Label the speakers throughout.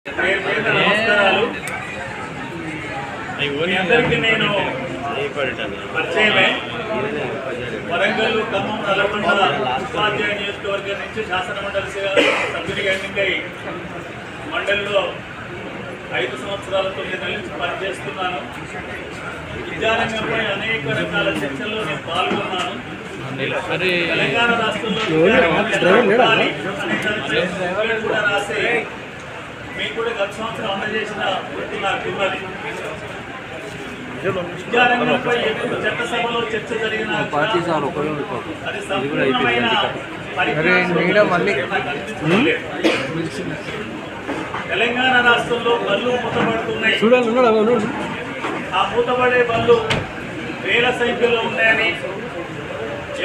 Speaker 1: నమస్కారాలు. అందరికీ నేను పరిచయమే. వరంగల్, ఖమ్మం, నల్గొండ ఉపాధ్యాయ నియోజకవర్గం నుంచి శాసనమండలి సభ్యునిగా ఎన్నికై మండలిలో 5 సంవత్సరాల 9 నెలల నుంచి పనిచేస్తున్నాను. విద్యారంగంపై అనేక రకాల చర్చల్లో నేను పాల్గొన్నాను. తెలంగాణ రాష్ట్రంలో కూడా రాసే మీకు కూడా గత సంవత్సరం అందజేసిన వృత్తి నాకు ఉన్నది. విద్యారంగంపై ఎప్పుడు చట్టసభలో చర్చ జరిగిన అది సంపూర్ణమైన తెలంగాణ రాష్ట్రంలో బళ్ళు మూతపడుతున్నాయి. ఆ మూతపడే బళ్ళు వేల సంఖ్యలో ఉన్నాయని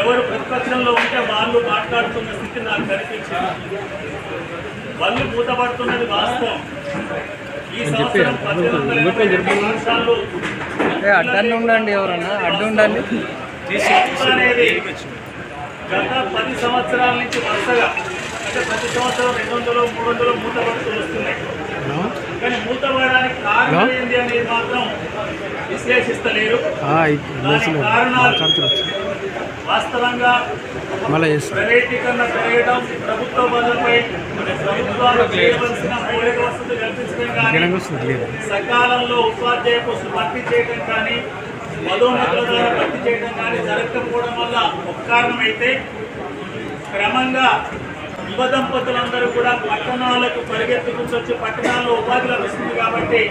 Speaker 1: ఎవరు ప్రతిపక్షంలో ఉంటే వాళ్ళు మాట్లాడుతున్న స్థితి నాకు కనిపించింది. బళ్ళు మూతపడుతున్నది వాస్తవం. ఈ సంవత్సరం 18
Speaker 2: అడ్డండి ఉండండి, ఎవరన్నా అడ్డు ఉండండి
Speaker 1: అనేది గత 10 సంవత్సరాల నుంచి వరుసగా అంటే ప్రతి సంవత్సరం 200, 300 మూతపడుతూ వస్తున్నాయి. కానీ మూతపడడానికి కారణం ఏంటి అనేది మాత్రం విశ్లేషిస్తలేరు. దానికి కారణాలు వాస్తవంగా ప్రైవేటీకరణ పెరగడం, ప్రభుత్వ బదులపై ప్రభుత్వాలు చేయవలసిన మౌలిక వసతులు కల్పించడం కానీ, సకాలంలో ఉపాధ్యాయ పోస్టులు భర్తీ చేయడం కానీ, పదోన్నతుల ద్వారా భర్తీ చేయడం కానీ జరగకపోవడం వల్ల ఒక కారణమైతే, క్రమంగా యువ దంపతులందరూ కూడా పట్టణాలకు పరిగెత్తుకుంటూ వచ్చి పట్టణాల్లో ఉపాధి లభిస్తుంది కాబట్టి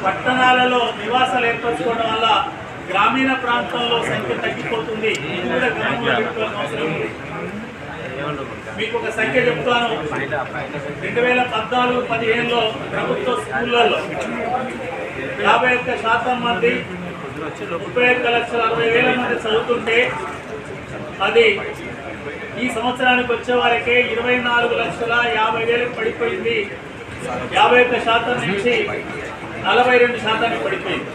Speaker 1: పట్టణాలలో నివాసాలు ఏర్పరచుకోవడం వల్ల గ్రామీణ ప్రాంతంలో సంఖ్య తగ్గిపోతుంది. ఇది కూడా గమనంలో పెట్టుకోవాల్సిన అవసరం ఉంది. మీకు ఒక సంఖ్య చెప్తాను. 2014-15లో ప్రభుత్వ స్కూళ్ళల్లో 51% మంది 31,60,000 మంది చదువుతుంటే అది ఈ సంవత్సరానికి వచ్చే వారికే 24,50,000 పడిపోయింది. 51% నుంచి 42% పడిపోయింది.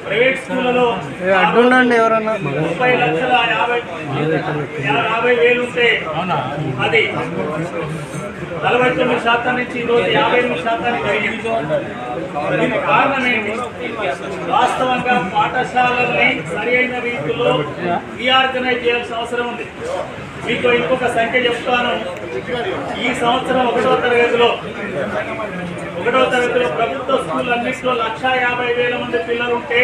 Speaker 1: ప్రైవేట్ స్కూళ్ళలో 30,50,000 ఉంటే అది 49% నుంచి ఈరోజు 58% పెరిగింది. దీనికి కారణం ఏంటి? వాస్తవంగా పాఠశాలల్ని సరి అయిన రీతిలో రీఆర్గనైజ్ చేయాల్సిన అవసరం ఉంది. మీకు ఇంకొక సంఖ్య చెప్తాను. ఈ సంవత్సరం 1వ తరగతిలో ప్రభుత్వ స్కూళ్ళన్నింటిలో 1,50,000 మంది పిల్లలు ఉంటే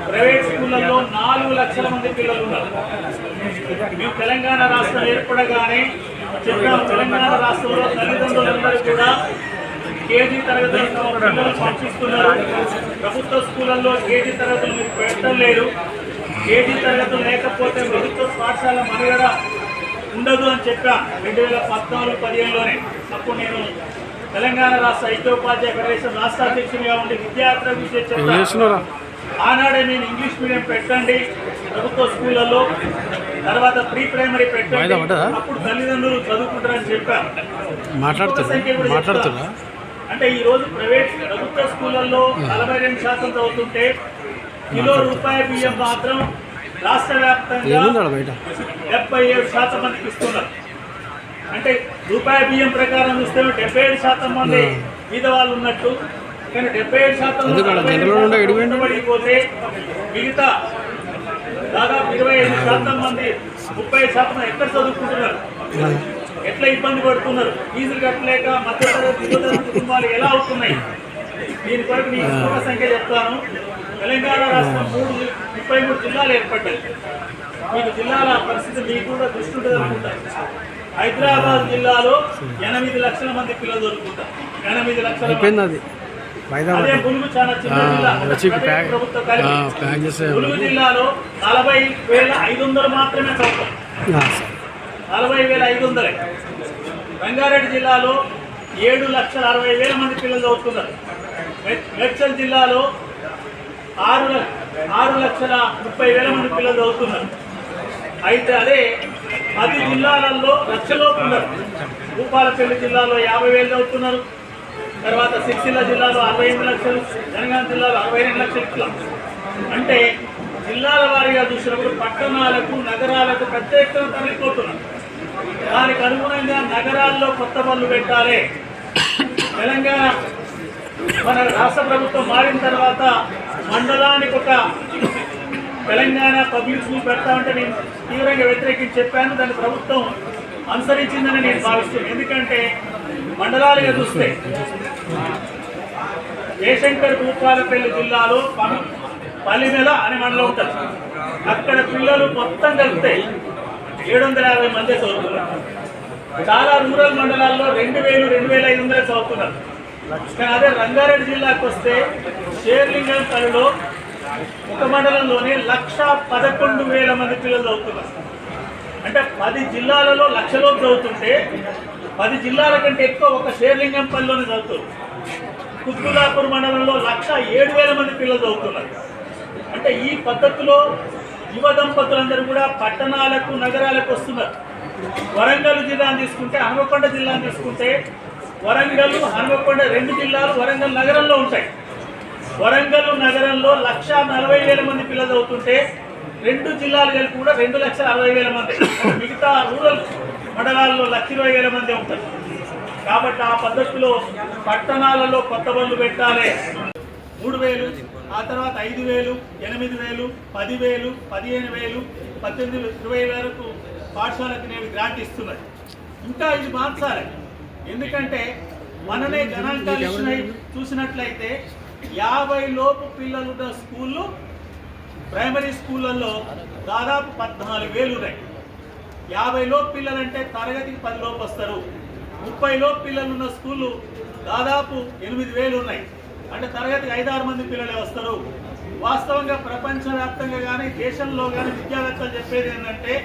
Speaker 1: ప్రైవేట్ స్కూళ్ళల్లో 4 లక్షల మంది పిల్లలు ఉన్నారు. మేము తెలంగాణ రాష్ట్రం ఏర్పడగానే చెప్పాము, తెలంగాణ రాష్ట్రంలో తల్లిదండ్రులందరూ కూడా కేజీ తరగతులు పిల్లలు పంపిస్తున్నారు. ప్రభుత్వ స్కూళ్ళల్లో కేజీ తరగతులు మీరు పెట్టడం లేదు. కేజీ తరగతులు లేకపోతే ప్రభుత్వ పాఠశాల మనుగడ ఉండదు అని చెప్పాం 2014-15లోనే. అప్పుడు నేను తెలంగాణ రాష్ట్ర ఐక్యోపాధ్యాయ ఫెడరేషన్ రాష్ట్ర అధ్యక్షునిగా ఉండి విద్యార్థుల విషయం చెప్పాను. ఆనాడే నేను ఇంగ్లీష్ మీడియం పెట్టండి ప్రభుత్వ స్కూళ్ళల్లో, తర్వాత ప్రీ ప్రైమరీ పెట్టండి, అప్పుడు తల్లిదండ్రులు చదువుకుంటారని చెప్పాను. అంటే ఈరోజు ప్రైవేట్ ప్రభుత్వ స్కూళ్ళల్లో 42% చదువుతుంటే కిలో రూపాయి బియ్యం మాత్రం రాష్ట్ర వ్యాప్తంగా 77% మందికి ఇస్తున్నారు. అంటే రూపాయి బియ్యం ప్రకారం చూస్తే 77% మంది మీద వాళ్ళు ఉన్నట్టు. కానీ 77% పడిపోతే మిగతా దాదాపు 25% మంది 30% ఎక్కడ చదువుకుంటున్నారు, ఎట్లా ఇబ్బంది పడుతున్నారు, ఫీజులు కట్టలేక మధ్యతరగతి కుటుంబాలు ఎలా అవుతున్నాయి? దీని కొరకు మీకు ఇంకొక సంఖ్య చెప్తాను. తెలంగాణ రాష్ట్రం 33 జిల్లాలు ఏర్పడ్డాయి. మీకు జిల్లాల పరిస్థితి మీకు కూడా దృష్టి ఉంటుంది అనుకుంటారు. హైదరాబాద్ జిల్లాలో 8 లక్షల మంది పిల్లలు దొరుకుతారు. 8 లక్షల అదే ములుగు చాలా చిన్న జిల్లా. ప్రభుత్వ ములుగు జిల్లాలో 40,500 మాత్రమే చదువుతారు. 40,500. రంగారెడ్డి జిల్లాలో 7,60,000 మంది పిల్లలు చదువుతున్నారు. మేడ్చల్ జిల్లాలో 6,30,000 మంది పిల్లలు చదువుతున్నారు. అయితే అదే 10 జిల్లాలలో లక్షలోపు ఉన్నారు. భూపాలపల్లి జిల్లాలో 50,000 చదువుతున్నారు. తర్వాత సిరిసిల్ల జిల్లాలో 68 లక్షలు, జనగాం జిల్లాలో 62 లక్షలు. అంటే జిల్లాల వారీగా చూసినప్పుడు పట్టణాలకు, నగరాలకు ప్రత్యేకంగా తరలిపోతున్నారు. దానికి అనుగుణంగా నగరాల్లో కొత్త బళ్ళు పెట్టాలి. తెలంగాణ మన రాష్ట్ర ప్రభుత్వం మారిన తర్వాత మండలానికి ఒక తెలంగాణ పబ్లిక్ స్కూల్ పెడతామంటే నేను తీవ్రంగా వ్యతిరేకించి చెప్పాను. దాన్ని ప్రభుత్వం అనుసరించిందని నేను భావిస్తున్నాను. ఎందుకంటే మండలాలుగా చూస్తే జయశంకర్ భూపాలపల్లి జిల్లాలో పల్లిమెల అనే మండలం ఉంటుంది. అక్కడ పిల్లలు మొత్తం కలిపితే 750 మంది చదువుతున్నారు. చాలా రూరల్ మండలాల్లో 2000, 2500 చదువుతున్నారు. కానీ అదే రంగారెడ్డి జిల్లాకు వస్తే షేర్లింగంపల్లిలో ఒక మండలంలోనే 1,11,000 మంది పిల్లలు చదువుతున్నారు. అంటే 10 జిల్లాలలో 1,00,000 లోపు చదువుతుంటే 10 జిల్లాల కంటే ఎక్కువ ఒక షేర్లింగంపల్లిలోనే చదువుతారు. కుత్బుల్లాపూర్ మండలంలో 1,07,000 మంది పిల్లలు చదువుతున్నారు. అంటే ఈ పద్ధతిలో యువ దంపతులందరూ కూడా పట్టణాలకు నగరాలకు వస్తున్నారు. వరంగల్ జిల్లాను తీసుకుంటే, హనుమకొండ జిల్లాను తీసుకుంటే, వరంగల్ హనుమకొండ 2 జిల్లాలు వరంగల్ నగరంలో ఉంటాయి. వరంగల్ నగరంలో 1,40,000 మంది పిల్లలు చదువుతుంటే 2 జిల్లాలు కలిపి కూడా 2,60,000 మంది. మిగతా రూరల్ మండలాల్లో 1,20,000 మంది ఉంటారు. కాబట్టి ఆ పద్ధతిలో పట్టణాలలో కొత్త బళ్ళు పెట్టాలి. 3,000, ఆ తర్వాత 5,000, 8,000, 10,000, 15,000, 18,000, 20,000 వరకు పాఠశాలకు నేను గ్రాంట్ ఇస్తున్నాను. ఇంకా ఇది మార్చాలి. ఎందుకంటే మననే గణాంకాలు చూసినట్లయితే 50 లోపు పిల్లలున్న స్కూళ్ళు ప్రైమరీ స్కూళ్ళల్లో దాదాపు 14,000 ఉన్నాయి. 50 లోపు పిల్లలంటే తరగతికి 10 లోపు వస్తారు. 30 లోపు పిల్లలున్న స్కూళ్ళు దాదాపు 8,000 ఉన్నాయి. అంటే తరగతికి 5-6 మంది పిల్లలే వస్తారు. వాస్తవంగా ప్రపంచవ్యాప్తంగా కానీ దేశంలో కానీ విద్యావేత్తలు చెప్పేది ఏంటంటే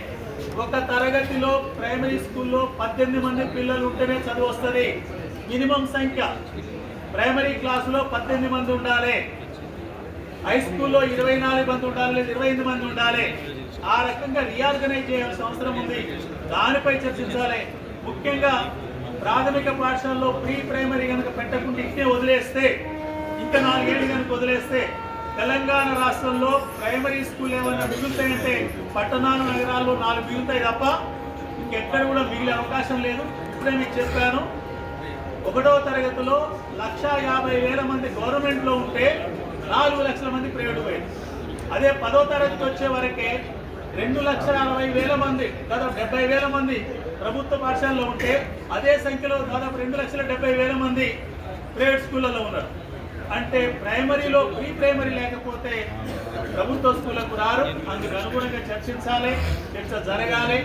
Speaker 1: ఒక తరగతిలో ప్రైమరీ స్కూల్లో 18 మంది పిల్లలు ఉంటేనే చదువు వస్తుంది. మినిమం సంఖ్య ప్రైమరీ క్లాసులో 18 మంది ఉండాలి. హై స్కూల్లో 24 మంది ఉండాలి, లేదా 28 మంది ఉండాలి. ఆ రకంగా రీఆర్గనైజ్ చేయాల్సిన అవసరం ఉంది. దానిపై చర్చించాలి. ముఖ్యంగా ప్రాథమిక పాఠశాలలో ప్రీ ప్రైమరీ కనుక పెట్టకుండా ఇట్టే వదిలేస్తే, ఇంకా 4 ఏళ్ళు కనుక వదిలేస్తే తెలంగాణ రాష్ట్రంలో ప్రైమరీ స్కూల్ ఏమైనా మిగులుతాయంటే పట్టణాలు నగరాల్లో 4 మిగులుతాయి తప్ప ఇంకెక్కడ కూడా మిగిలే అవకాశం లేదు. ఇప్పుడే మీకు చెప్పాను, 1వ తరగతిలో 1,50,000 మంది గవర్నమెంట్లో ఉంటే 4 లక్షల మంది ప్రైవేట్ పోయారు. అదే 10వ తరగతికి వచ్చే వరకే 2,60,000 మంది, దాదాపు 70,000 మంది ప్రభుత్వ పాఠశాలలో ఉంటే అదే సంఖ్యలో దాదాపు 2,70,000 మంది ప్రైవేట్ స్కూళ్ళలో ఉన్నారు. అంటే ప్రైమరీలో ప్రీ ప్రైమరీ లేకపోతే ప్రభుత్వ స్కూళ్ళకు రారు. అందుకు అనుగుణంగా చర్చించాలి, చర్చ జరగాలి.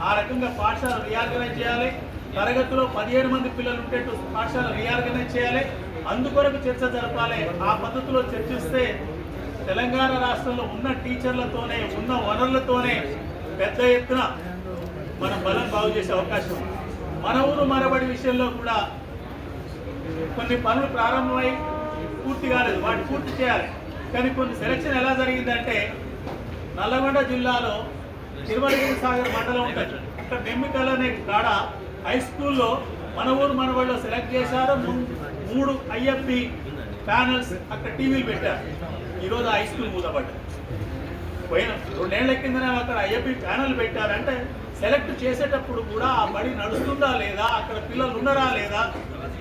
Speaker 1: ఆ రకంగా పాఠశాల రీఆర్గనైజ్ చేయాలి. తరగతిలో 17 మంది పిల్లలు ఉంటే పాఠశాల రీఆర్గనైజ్ చేయాలి. అందుకొరకు చర్చ జరపాలి. ఆ పద్ధతిలో చర్చిస్తే తెలంగాణ రాష్ట్రంలో ఉన్న టీచర్లతోనే, ఉన్న వనరులతోనే పెద్ద ఎత్తున మనం బలం బాగు చేసే అవకాశం ఉంది. మన ఊరు మనబడి విషయంలో కూడా కొన్ని పనులు ప్రారంభమై పూర్తి కాలేదు. వాటి పూర్తి చేయాలి. కానీ కొన్ని సెలక్షన్ ఎలా జరిగిందంటే నల్లగొండ జిల్లాలో తిరుమలగిరి సాగర్ మండలం ఉంటుంది. అక్కడ నెమ్మికల్ అనే కాడ హై స్కూల్లో మన ఊరు మనబడిలో సెలెక్ట్ చేశారు. 3 IFB ప్యానల్స్ అక్కడ టీవీలు పెట్టారు. ఈరోజు హై స్కూల్ మూతపడ్డారు. పోయిన 2 ఏళ్ల కిందనే అక్కడ IFB ప్యానల్ పెట్టారంటే సెలెక్ట్ చేసేటప్పుడు కూడా ఆ బడి నడుస్తుందా లేదా, అక్కడ పిల్లలు ఉన్నారా లేదా,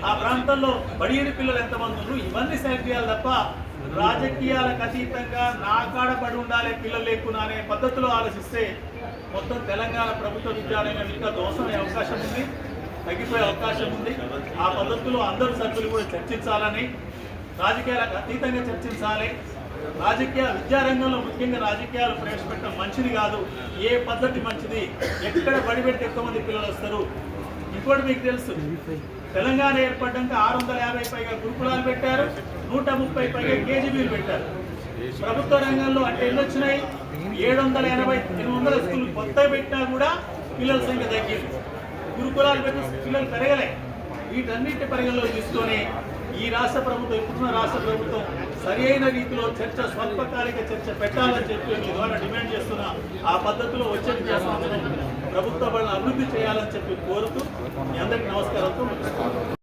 Speaker 1: ఆ ప్రాంతంలో బడియని పిల్లలు ఎంతమంది ఉన్నారు, ఇవన్నీ సెలెక్ట్ చేయాలి తప్ప రాజకీయాలకు అతీతంగా నా కాడ పడి ఉండాలి పిల్లలు లేకున్నా అనే పద్ధతిలో ఆలోచిస్తే మొత్తం తెలంగాణ ప్రభుత్వ విద్యాలయం ఇంకా దోషమయ్యే అవకాశం ఉంది, తగ్గిపోయే అవకాశం ఉంది. ఆ పద్ధతిలో అందరూ సభ్యులు కూడా చర్చించాలని, రాజకీయాలకు అతీతంగా చర్చించాలి. రాజకీయ విద్యారంగంలో ముఖ్యంగా రాజకీయాలు ప్రవేశపెట్టడం మంచిది కాదు. ఏ పద్ధతి మంచిది, ఎక్కడ బడి పెడితే ఎక్కువ మంది పిల్లలు వస్తారు. ఇంకోటి మీకు తెలుసు, తెలంగాణ ఏర్పడ్డాక 650 పైగా గురుకులాలు పెట్టారు, 130 పైగా KGBలు పెట్టారు. ప్రభుత్వ రంగంలో అంటే ఎన్ని వచ్చినాయి? 780, 800 స్కూల్ కొత్తగా పెట్టినా కూడా పిల్లల సంఖ్య తగ్గింది. గురుకులాలు పెట్టి పిల్లలు పెరగలే. వీటన్నిటి పరిగణలో తీసుకొని ఈ రాష్ట్ర ప్రభుత్వం, ఇప్పుడున్న రాష్ట్ర ప్రభుత్వం సరి అయిన రీతిలో చర్చ, స్వల్పకాలిక చర్చ పెట్టాలని చెప్పి మీ ద్వారా డిమాండ్ చేస్తున్నా. ఆ పద్ధతిలో వచ్చే విద్యాసంస్థను ప్రభుత్వ బడులను అభివృద్ధి చేయాలని చెప్పి కోరుతూ మీ అందరికీ నమస్కారంతో